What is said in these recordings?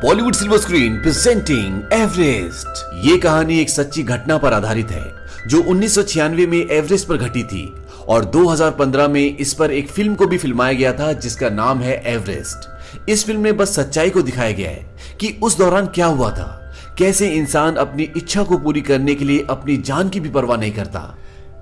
Bollywood silver screen presenting Everest. ये कहानी एक सच्ची घटना पर आधारित है जो 1996 में एवरेस्ट पर घटी थी और 2015 में इस पर एक फिल्म को भी फिल्माया गया था जिसका नाम है एवरेस्ट। इस फिल्म में बस सच्चाई को दिखाया गया है कि उस दौरान क्या हुआ था, कैसे इंसान अपनी इच्छा को पूरी करने के लिए अपनी जान की भी परवाह नहीं करता।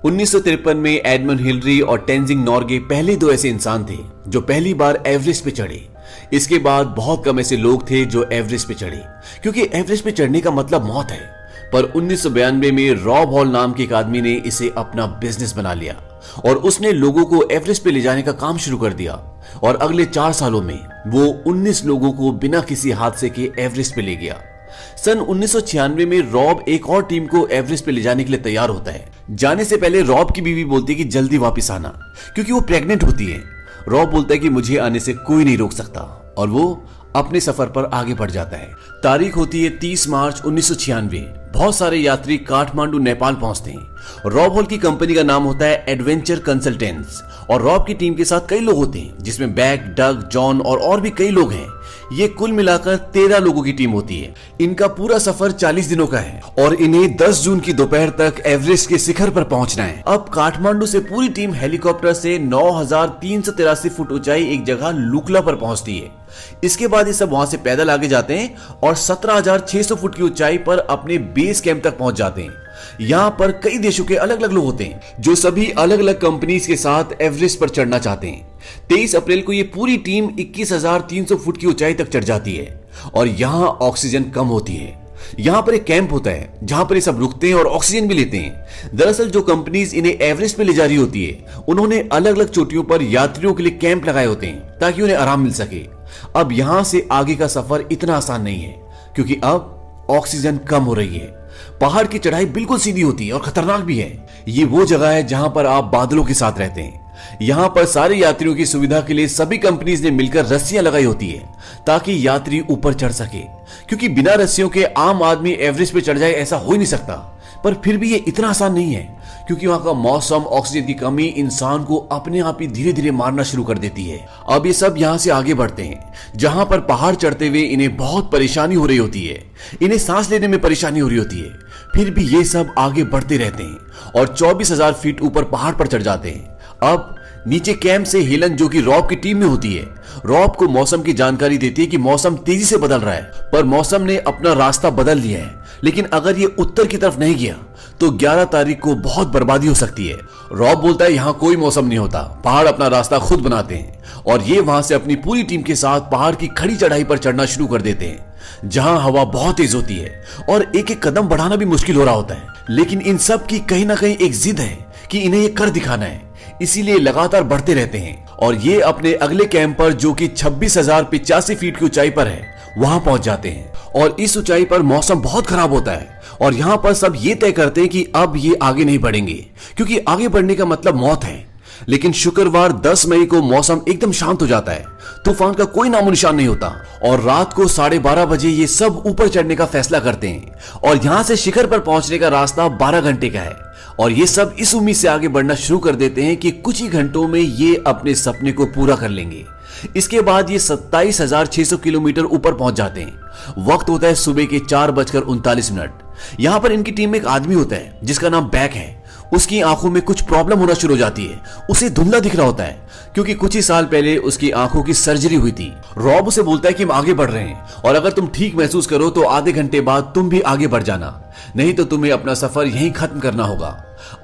1953 में एडमंड हिलरी और टेंजिंग नोर्गे पहले दो ऐसे इंसान थे जो पहली बार एवरेस्ट पे चढ़े। इसके बाद बहुत कम ऐसे लोग थे जो एवरेस्ट पे चढ़े, क्योंकि एवरेस्ट पे चढ़ने का मतलब मौत है। पर 1992 में रॉब हॉल नाम के एक आदमी ने इसे अपना बिजनेस बना लिया और उसने लोगों को एवरेस्ट पे ले जाने का काम शुरू कर दिया और अगले 4 सालों में वो 19 लोगों को बिना किसी हादसे के एवरेस्ट पे ले गया। सन 1996 में रॉब एक और टीम को एवरेस्ट पे ले जाने के लिए तैयार होता है। जाने से पहले रॉब की बीवी बोलती है कि जल्दी वापस आना, क्योंकि वो प्रेग्नेंट होती है। रॉब बोलता है कि मुझे आने से कोई नहीं रोक सकता और वो अपने सफर पर आगे बढ़ जाता है। तारीख होती है 30 मार्च 1996। बहुत सारे यात्री काठमांडू नेपाल पहुंचते हैं। रॉब हॉल की कंपनी का नाम होता है एडवेंचर कंसल्टेंट्स और रॉब की टीम के साथ कई लोग होते हैं जिसमें बैक, डग, जॉन और भी कई लोग हैं। ये कुल मिलाकर 13 लोगों की टीम होती है। इनका पूरा सफर 40 दिनों का है और इन्हें 10 जून की दोपहर तक एवरेस्ट के शिखर पर पहुंचना है। अब काठमांडू से पूरी टीम हेलीकॉप्टर से 9383 फुट ऊंचाई एक जगह लुकला पर पहुंचती है। इसके बाद ये सब वहां से पैदल आगे जाते हैं और 17600 फुट की ऊंचाई पर अपने बेस कैंप तक पहुंच जाते हैं। यहाँ पर कई देशों के अलग अलग लोग होते हैं जो सभी अलग अलग कंपनीज के साथ एवरेस्ट पर चढ़ना चाहते हैं। 23 अप्रैल को ये पूरी टीम 21300 फुट की ऊंचाई तक चढ़ जाती है और यहाँ ऑक्सीजन कम होती है। यहाँ पर एक कैंप होता है जहां पर ये सब रुकते हैं और ऑक्सीजन भी लेते हैं। दरअसल जो कंपनीज इन्हें एवरेस्ट पे ले जा रही होती है उन्होंने अलग अलग चोटियों पर यात्रियों के लिए कैंप लगाए होते हैं ताकि उन्हें आराम मिल सके। अब यहां से आगे का सफर इतना आसान नहीं है क्योंकि अब ऑक्सीजन कम हो रही है। पहाड़ की चढ़ाई बिल्कुल सीधी होती है और खतरनाक भी है। ये वो जगह है जहां पर आप बादलों के साथ रहते हैं। यहाँ पर सारे यात्रियों की सुविधा के लिए सभी कंपनीज ने मिलकर रस्सियां लगाई होती है ताकि यात्री ऊपर चढ़ सके, क्योंकि बिना रस्सियों के आम आदमी एवरेस्ट पे चढ़ जाए ऐसा हो ही नहीं सकता। पर फिर भी ये इतना आसान नहीं है क्योंकि वहां का मौसम, ऑक्सीजन की कमी इंसान को अपने आप ही धीरे धीरे मारना शुरू कर देती है। अब ये सब यहाँ से आगे बढ़ते हैं जहां पर पहाड़ चढ़ते हुए इन्हें बहुत परेशानी हो रही होती है। इन्हें सांस लेने में परेशानी हो रही होती है। फिर भी ये सब आगे बढ़ते रहते हैं और 24,000 फीट ऊपर पहाड़ पर चढ़ जाते हैं। अब नीचे कैंप से हेलन, जो कि रॉब की टीम में होती है, रॉब को मौसम की जानकारी देती है कि मौसम तेजी से बदल रहा है। पर मौसम ने अपना रास्ता बदल लिया है, लेकिन अगर ये उत्तर की तरफ नहीं गया तो 11 तारीख को बहुत बर्बादी हो सकती है। रॉब बोलता है यहाँ कोई मौसम नहीं होता, पहाड़ अपना रास्ता खुद बनाते हैं और ये वहां से अपनी पूरी टीम के साथ पहाड़ की खड़ी चढ़ाई पर चढ़ना शुरू कर देते हैं जहां हवा बहुत तेज होती है और एक एक कदम बढ़ाना भी मुश्किल हो रहा होता है। लेकिन इन सब की कहीं ना कहीं एक जिद है कि इन्हें ये कर दिखाना है, इसीलिए लगातार बढ़ते रहते हैं और ये अपने अगले कैंप पर, जो कि 26,085 फीट की ऊंचाई पर है, वहां पहुंच जाते हैं। और इस ऊंचाई पर मौसम बहुत खराब होता है और यहां पर सब ये तय करते हैं कि अब ये आगे नहीं बढ़ेंगे क्योंकि आगे बढ़ने का मतलब मौत है। लेकिन शुक्रवार 10 मई को मौसम एकदम शांत हो जाता है। तूफान का कोई नामो निशान नहीं होता और रात को 12:30 बजे ये सब ऊपर चढ़ने का फैसला करते हैं और यहां से शिखर पर पहुंचने का रास्ता 12 घंटे का है। और ये सब इस उम्मीद से आगे बढ़ना शुरू कर देते हैं कि कुछ ही घंटों में ये अपने सपने को पूरा कर लेंगे। इसके बाद ये 27,600 किलोमीटर ऊपर पहुंच जाते हैं। वक्त होता है सुबह के 4:39। यहाँ पर इनकी टीम में एक आदमी होता है जिसका नाम बैक है। उसकी आंखों में कुछ प्रॉब्लम होना शुरू हो जाती है। उसे धुंधला दिख रहा होता है क्योंकि कुछ ही साल पहले उसकी आंखों की सर्जरी हुई थी। रॉब उसे बोलता है कि हम आगे बढ़ रहे हैं और अगर तुम ठीक महसूस करो तो आधे घंटे बाद तुम भी आगे बढ़ जाना, नहीं तो तुम्हें अपना सफर यहीं खत्म करना होगा।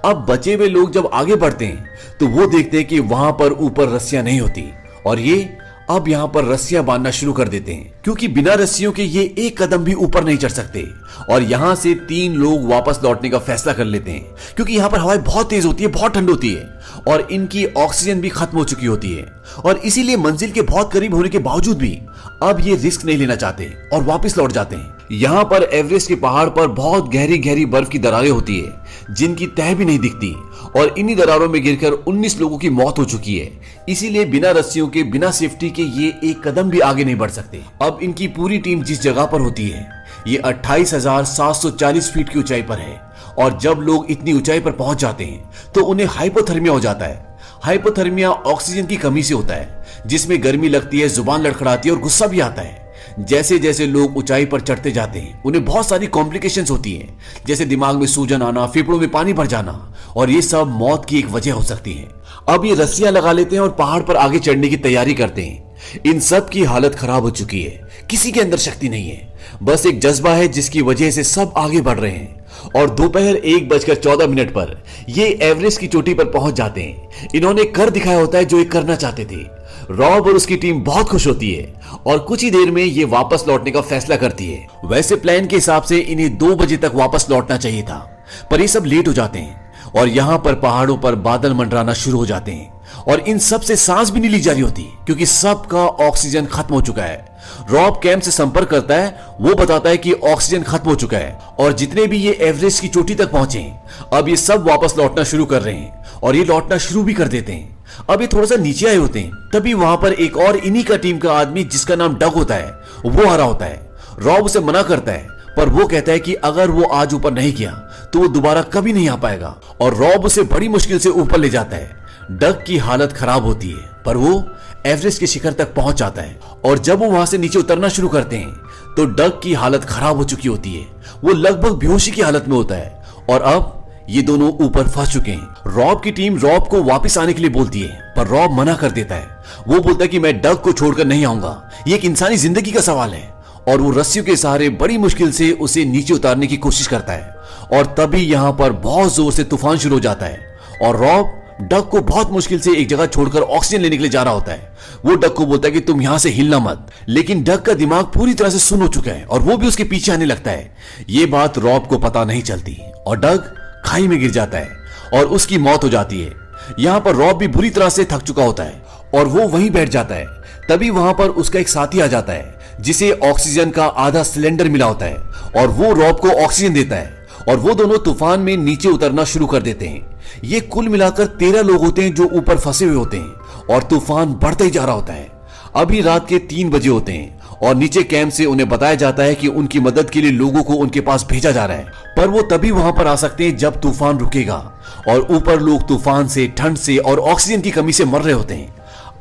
अब बचे हुए लोग जब आगे बढ़ते हैं तो वो देखते हैं कि वहां पर ऊपर रस्सियां नहीं होती और ये अब यहाँ पर रस्सियां बांधना शुरू कर देते हैं क्योंकि बिना रस्सियों के ये एक कदम भी ऊपर नहीं चढ़ सकते। और यहाँ से 3 लोग वापस लौटने का फैसला कर लेते हैं क्योंकि यहाँ पर हवाएं बहुत तेज होती है, बहुत ठंड होती है और इनकी ऑक्सीजन भी खत्म हो चुकी होती है और इसीलिए मंजिल के बहुत करीब होने के बावजूद भी अब ये रिस्क नहीं लेना चाहते और वापस लौट जाते हैं। यहाँ पर एवरेस्ट के पहाड़ पर बहुत गहरी गहरी बर्फ की दरारें होती है जिनकी तह भी नहीं दिखती और इन्हीं दरारों में गिरकर 19 लोगों की मौत हो चुकी है। इसीलिए बिना रस्सियों के, बिना सेफ्टी के ये एक कदम भी आगे नहीं बढ़ सकते। अब इनकी पूरी टीम जिस जगह पर होती है ये 28,740 फीट की ऊंचाई पर है और जब लोग इतनी ऊंचाई पर पहुंच जाते हैं तो उन्हें हाइपोथर्मिया हो जाता है। हाइपोथर्मिया ऑक्सीजन की कमी से होता है जिसमें गर्मी लगती है, जुबान लड़खड़ाती है और गुस्सा भी आता है। जैसे जैसे लोग ऊंचाई पर चढ़ते जाते हैं उन्हें बहुत सारी कॉम्प्लिकेशंस होती हैं, जैसे दिमाग में सूजन आना, फेफड़ों में पानी भर जाना, और ये सब मौत की एक वजह हो सकती है। अब ये रस्सियां लगा लेते हैं और पहाड़ पर आगे चढ़ने की तैयारी करते हैं। इन सब की हालत खराब हो चुकी है, किसी के अंदर शक्ति नहीं है, बस एक जज्बा है जिसकी वजह से सब आगे बढ़ रहे हैं। और दोपहर 1:14 पर ये एवरेस्ट की चोटी पर पहुंच जाते हैं। इन्होंने कर दिखाया होता है जो ये करना चाहते थे। रॉब और उसकी टीम बहुत खुश होती है और कुछ ही देर में ये वापस लौटने का फैसला करती है। वैसे प्लान के हिसाब से इन्हें 2 बजे तक वापस लौटना चाहिए था, पर ये सब लेट हो जाते हैं और यहाँ पर पहाड़ों पर बादल मंडराना शुरू हो जाते हैं और इन सब से सांस भी नहीं ली जा रही होती क्योंकि सबका ऑक्सीजन खत्म हो चुका है। रॉब कैंप से संपर्क करता है, वो बताता है कि ऑक्सीजन खत्म हो चुका है और जितने भी ये एवरेस्ट की चोटी तक पहुंचे अब ये सब वापस लौटना शुरू कर रहे हैं और ये लौटना शुरू भी कर देते हैं। अब ये थोड़ा सा नीचे आए होते हैं, तभी वहां पर एक और इन्हीं का टीम का आदमी जिसका नाम डग होता है वो आ रहा होता है। रॉब उसे मना करता है, पर वो कहता है कि अगर वो आज ऊपर नहीं किया तो वो दोबारा कभी नहीं आ पाएगा और रॉब उसे बड़ी मुश्किल से ऊपर ले जाता है। डग की हालत खराब होती है, पर वो एवरेस्ट के शिखर तक पहुंच जाता है और जब वो वहां से नीचे उतरना शुरू करते हैं तो डग की हालत खराब हो चुकी होती है। वो लगभग बेहोशी की हालत में होता है और अब ये दोनों ऊपर फंस चुके हैं। रॉब की टीम रॉब को वापस आने के लिए बोलती है, पर रॉब मना कर देता है। वो बोलता है कि मैं डग को छोड़कर नहीं आऊंगा, ये एक इंसानी जिंदगी का सवाल है, और वो रस्सियों के सहारे बड़ी मुश्किल से उसे नीचे उतारने की कोशिश करता है। और तभी यहाँ पर बहुत जोर से तूफान शुरू हो जाता है और रॉब डग को बहुत मुश्किल से एक जगह छोड़कर ऑक्सीजन लेने के लिए जा रहा होता है। वो डग को बोलता है कि तुम यहां से हिलना मत, लेकिन डग का दिमाग पूरी तरह से सुन्न हो चुका है और वो भी उसके पीछे आने लगता है। ये बात रॉब को पता नहीं चलती और डग खाई में गिर जाता है और उसकी मौत हो जाती है। यहाँ पर रॉब भी बुरी तरह से थक चुका होता है और वो वहीं बैठ जाता है। तभी वहां पर उसका एक साथी आ जाता है जिसे ऑक्सीजन का आधा सिलेंडर मिला होता है और वो रॉब को ऑक्सीजन देता है और वो दोनों तूफान में नीचे उतरना शुरू कर देते हैं। ये कुल मिलाकर 13 लोग होते हैं जो ऊपर फंसे हुए होते हैं और तूफान बढ़ता ही जा रहा होता है। अभी रात के 3 बजे होते हैं और नीचे कैंप से उन्हें बताया जाता है कि उनकी मदद के लिए लोगों को उनके पास भेजा जा रहा है, पर वो तभी वहां पर आ सकते हैं जब तूफान रुकेगा। और ऊपर लोग तूफान से, ठंड से और ऑक्सीजन की कमी से मर रहे होते हैं।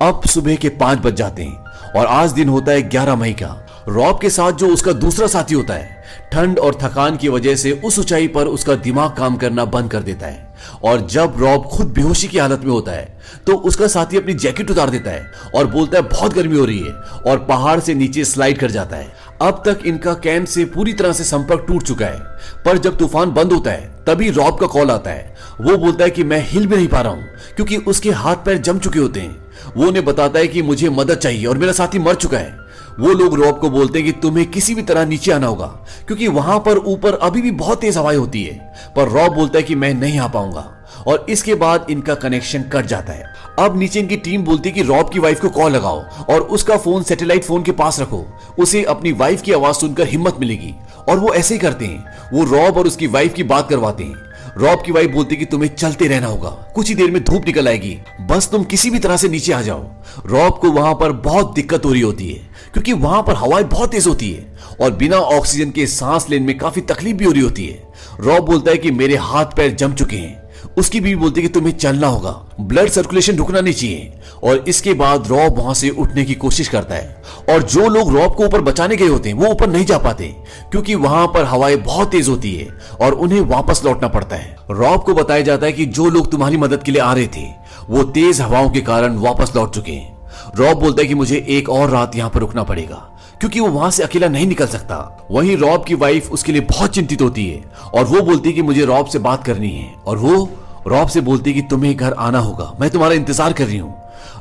अब सुबह के 5 बज जाते हैं और आज दिन होता है 11 मई का। रॉब के साथ जो उसका दूसरा साथी होता है, ठंड और थकान की वजह से उस ऊंचाई पर उसका दिमाग काम करना बंद कर देता है और जब रॉब खुद बेहोशी की हालत में होता है तो उसका साथी अपनी जैकेट उतार देता है और बोलता है बहुत गर्मी हो रही है और पहाड़ से नीचे स्लाइड कर जाता है। अब तक इनका कैंप से पूरी तरह से संपर्क टूट चुका है, पर जब तूफान बंद होता है तभी रॉब का कॉल आता है। वो बोलता है कि मैं हिल भी नहीं पा रहा हूं क्योंकि उसके हाथ पैर जम चुके होते हैं। वो उन्हें बताता है कि मुझे मदद चाहिए और मेरा साथी मर चुका है। वो लोग रॉब को बोलते हैं कि तुम्हें किसी भी तरह नीचे आना होगा क्योंकि वहां पर ऊपर अभी भी बहुत तेज हवाएं होती है, पर रॉब बोलता है कि मैं नहीं आ पाऊंगा और इसके बाद इनका कनेक्शन कट जाता है। अब नीचे इनकी टीम बोलती है कि रॉब की वाइफ को कॉल लगाओ और उसका फोन सैटेलाइट फोन के पास रखो, उसे अपनी वाइफ की आवाज सुनकर हिम्मत मिलेगी। और वो ऐसे ही करते हैं। वो रॉब और उसकी वाइफ की बात करवाते हैं। रॉब की वाइफ बोलती कि तुम्हें चलते रहना होगा, कुछ ही देर में धूप निकल आएगी, बस तुम किसी भी तरह से नीचे आ जाओ। रॉब को वहां पर बहुत दिक्कत हो रही होती है क्योंकि वहां पर हवाएं बहुत तेज होती है और बिना ऑक्सीजन के सांस लेने में काफी तकलीफ भी हो रही होती है। रॉब बोलता है कि मेरे हाथ पैर जम चुके हैं। उसकी बीवी बोलती है कि तुम्हें चलना होगा, ब्लड सर्कुलेशन रुकना नहीं चाहिए। और इसके बाद रॉब वहां से उठने की कोशिश करता है और जो लोग रॉब को ऊपर बचाने गए होते हैं वो ऊपर नहीं जा पाते क्योंकि वहां पर हवाएं बहुत तेज होती है और उन्हें वापस लौटना पड़ता है। रॉब को बताया जाता है कि जो लोग तुम्हारी मदद के लिए आ रहे थे वो तेज हवाओं के कारण वापस लौट चुके हैं। रॉब बोलता है कि मुझे एक और रात यहाँ पर रुकना पड़ेगा क्योंकि वो वहां से अकेला नहीं निकल सकता। वहीं रॉब की वाइफ उसके लिए बहुत चिंतित होती है और वो बोलती है कि मुझे रॉब से बात करनी है और वो रॉब से बोलती है कि तुम्हें घर आना होगा, मैं तुम्हारा इंतजार कर रही हूँ।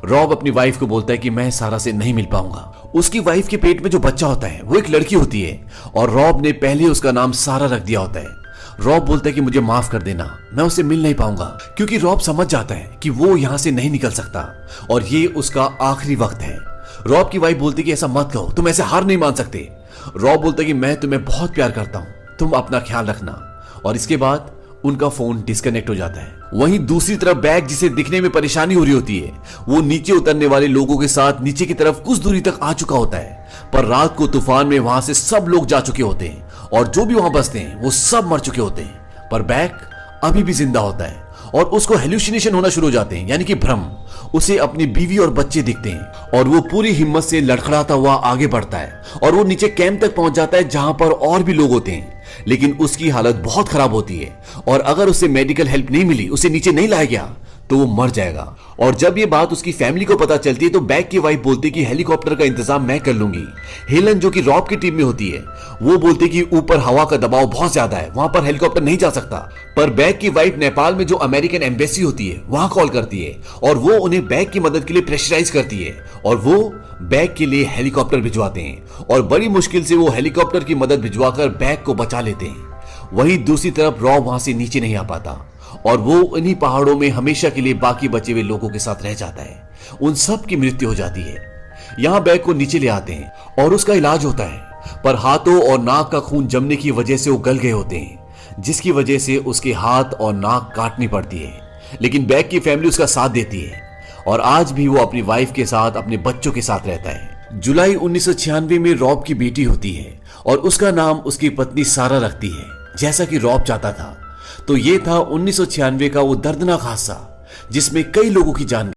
रॉब अपनी वाइफ को बोलता है कि मैं सारा से नहीं मिल पाऊंगा। उसकी वाइफ के पेट में जो बच्चा होता है वो एक लड़की होती है और रॉब ने पहले उसका नाम सारा रख दिया होता है। रॉब बोलता है कि मुझे माफ कर देना, मैं उससे मिल नहीं पाऊंगा क्योंकि रॉब समझ जाता है कि वो यहाँ से नहीं निकल सकता और ये उसका आखिरी वक्त है। रॉब की वाइफ बोलती है कि ऐसा मत कहो, तुम ऐसे हार नहीं मान सकते। रॉब बोलता है कि मैं तुम्हें बहुत प्यार करता हूँ, तुम अपना ख्याल रखना। और इसके बाद उनका फोन डिस्कनेक्ट हो जाता है। वहीं दूसरी तरफ बैग, जिसे दिखने में परेशानी हो रही होती है, वो नीचे उतरने वाले लोगों के साथ नीचे की तरफ कुछ दूरी तक आ चुका होता है, पर रात को तूफान में वहां से सब लोग जा चुके होते हैं और जो भी वहां बसते हैं वो सब मर चुके होते हैं, पर बैग अभी भी जिंदा होता है और उसको हेल्यूसिनेशन होना शुरू हो जाते हैं, यानी कि भ्रम। उसे अपनी बीवी और बच्चे दिखते हैं और वो पूरी हिम्मत से लड़खड़ाता हुआ आगे बढ़ता है और वो नीचे कैंप तक पहुंच जाता है जहां पर और भी लोग होते हैं। लेकिन उसकी हालत बहुत खराब होती है और अगर उसे मेडिकल हेल्प नहीं मिली, उसे नीचे नहीं लाया गया, तो वो मर जाएगा। और जब ये बात उसकी फैमिली को पता चलती है तो बैग की वाइफ बोलती है कि हेलीकॉप्टर का इंतजाम मैं कर लूंगी। हेलन जो कि रॉब की टीम में होती है, वो बोलती है कि ऊपर हवा का दबाव बहुत ज्यादा है, वहां पर हेलीकॉप्टर नहीं जा सकता। पर बैग की वाइफ नेपाल में जो अमेरिकन एम्बेसी होती है वहां कॉल करती है और वो उन्हें बैग की मदद के लिए प्रेशराइज करती है और वो बैग के लिए हेलीकॉप्टर भिजवाते हैं और बड़ी मुश्किल से वो हेलीकॉप्टर की मदद भिजवाकर बैग को बचा लेते हैं। वहीं दूसरी तरफ रॉब वहां से नीचे नहीं आ पाता और वो इन्हीं पहाड़ों में हमेशा के लिए बाकी बचे हुए लोगों के साथ रह जाता है। उन सब की मृत्यु हो जाती है। यहां बैग को नीचे ले आते हैं और उसका इलाज होता है, पर हाथों और नाक का खून जमने की वजह से वो गल गए होते हैं, जिसकी वजह से उसके हाथ और नाक काटनी पड़ती है। लेकिन बैग की फैमिली उसका साथ देती है और आज भी वो अपनी वाइफ के साथ, अपने बच्चों के साथ रहता है। जुलाई 1996 में रॉब की बेटी होती है और उसका नाम उसकी पत्नी सारा रखती है, जैसा कि रॉब चाहता था। तो ये था 1996 का वो दर्दनाक हादसा जिसमें कई लोगों की जान